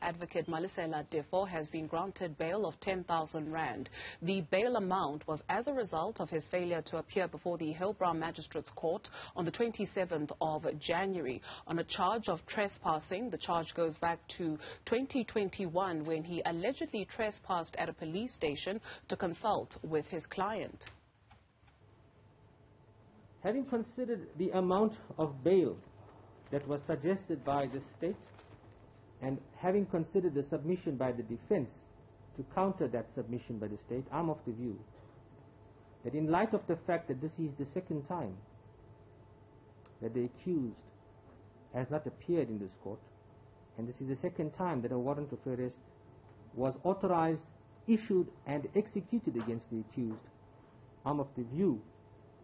advocate Malesela Teffo has been granted bail of 10,000 rand. The bail amount was as a result of his failure to appear before the Hillbrow Magistrate's Court on the 27th of January on a charge of trespassing. The charge goes back to 2021 when he allegedly trespassed at a police station to consult with his client. Having considered the amount of bail that was suggested by the state, and having considered the submission by the defense to counter that submission by the state, I'm of the view that in light of the fact that this is the second time that the accused has not appeared in this court, and this is the second time that a warrant of arrest was authorized, issued and executed against the accused, I'm of the view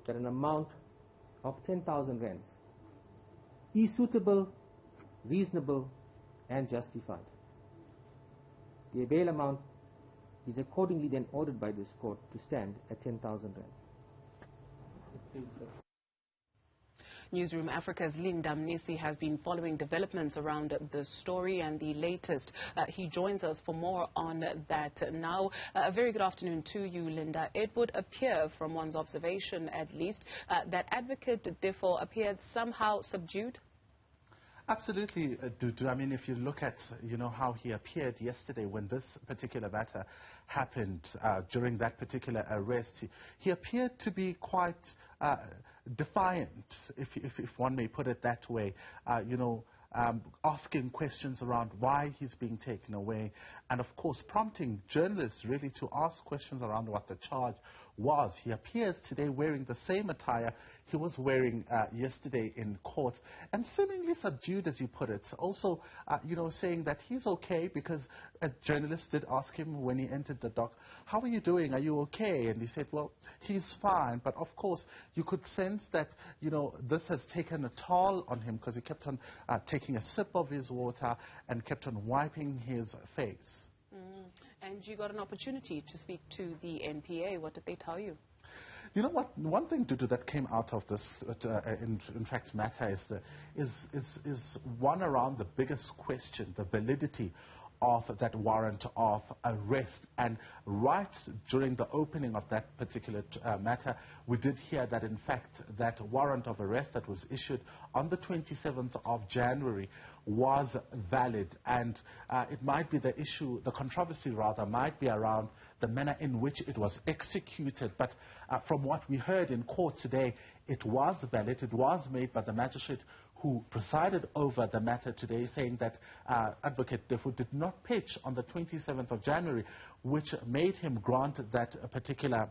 that an amount of 10,000 rands is suitable, reasonable and justified. The bail amount is accordingly then ordered by this court to stand at 10,000 rands. Newzroom Afrika's Linda Mnisi has been following developments around the story and the latest. He joins us for more on that now. A very good afternoon to you, Linda. It would appear, from one's observation at least, that Advocate Teffo appeared somehow subdued. Absolutely, Dudu. I mean, if you look at, how he appeared yesterday when this particular matter happened, during that particular arrest, he appeared to be quite defiant, if one may put it that way, asking questions around why he's being taken away, and of course prompting journalists really to ask questions around what the charge was. He appears today wearing the same attire he was wearing yesterday in court, and seemingly subdued, as you put it. Also, saying that he's okay because a journalist did ask him when he entered the dock, how are you doing? Are you okay? And he said, well, he's fine. But of course, you could sense that, this has taken a toll on him because he kept on taking a sip of his water and kept on wiping his face. And you got an opportunity to speak to the NPA. What did they tell you? You know what? One thing, Dudu, that came out of this, in fact, matter is one around the biggest question, the validity of that warrant of arrest. And right during the opening of that particular matter, we did hear that, in fact, that warrant of arrest that was issued on the 27th of January was valid. And it might be the issue, the controversy rather, might be around the manner in which it was executed. But from what we heard in court today, it was valid. It was made by the magistrate who presided over the matter today, saying that Advocate Teffo did not pitch on the 27th of January, which made him grant that a particular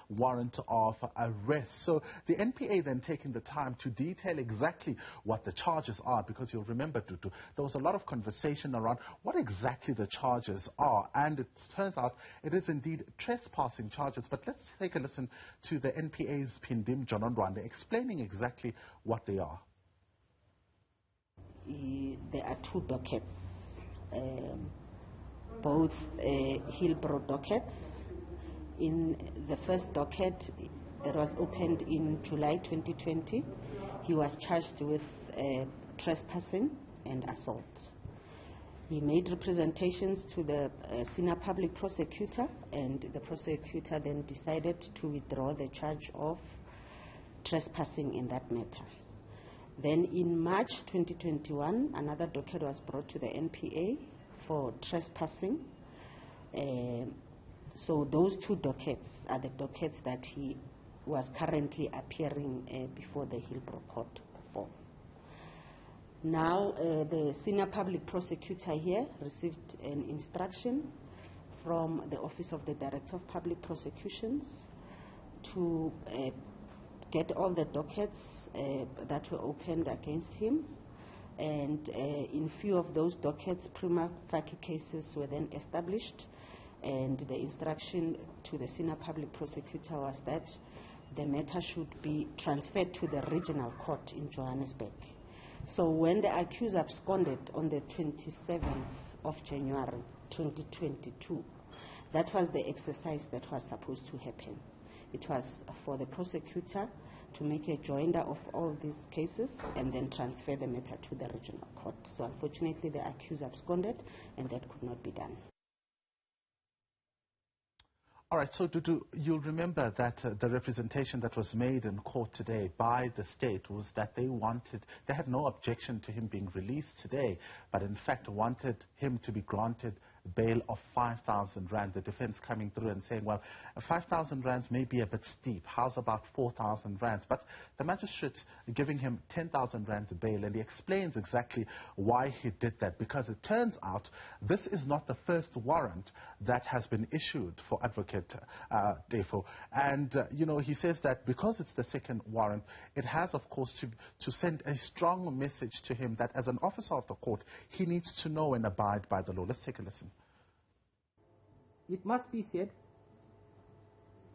warrant of arrest. So the NPA then taking the time to detail exactly what the charges are, because you'll remember, Tutu, there was a lot of conversation around what exactly the charges are, and it turns out it is indeed trespassing charges. But let's take a listen to the NPA's Pindim Jonondwande explaining exactly what they are. There are two dockets, both Hillbrow dockets. In the first docket that was opened in July 2020, he was charged with trespassing and assault. He made representations to the senior public prosecutor, and the prosecutor then decided to withdraw the charge of trespassing in that matter. Then in March 2021, another docket was brought to the NPA for trespassing. So those two dockets are the dockets that he was currently appearing before the Hillbrow court for. Now the senior public prosecutor here received an instruction from the Office of the Director of Public Prosecutions to get all the dockets that were opened against him, and in few of those dockets prima facie cases were then established. And the instruction to the senior public prosecutor was that the matter should be transferred to the regional court in Johannesburg. So when the accused absconded on the 27th of January 2022, that was the exercise that was supposed to happen. It was for the prosecutor to make a joinder of all these cases and then transfer the matter to the regional court. So unfortunately, the accused absconded, and that could not be done. All right, so you'll remember that the representation that was made in court today by the state was that they had no objection to him being released today, but in fact wanted him to be granted bail of 5,000 rand. The defense coming through and saying, well, 5,000 rands may be a bit steep. How's about 4,000 rands? But the magistrate giving him 10,000 rand bail, and he explains exactly why he did that, because it turns out this is not the first warrant that has been issued for Advocate Teffo. And, he says that because it's the second warrant, it has, of course, to send a strong message to him that as an officer of the court, he needs to know and abide by the law. Let's take a listen. It must be said,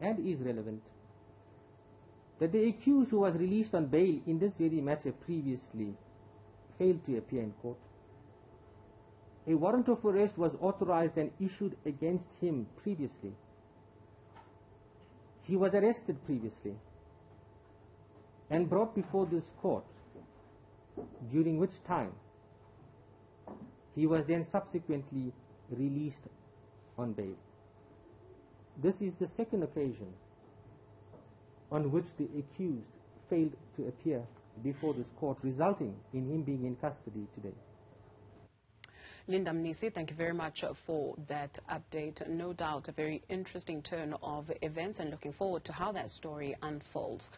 and is relevant, that the accused who was released on bail in this very matter previously failed to appear in court. A warrant of arrest was authorized and issued against him previously. He was arrested previously and brought before this court, during which time he was then subsequently released on bail. This is the second occasion on which the accused failed to appear before this court, resulting in him being in custody today. Linda Mnisi, thank you very much for that update. No doubt a very interesting turn of events, and looking forward to how that story unfolds.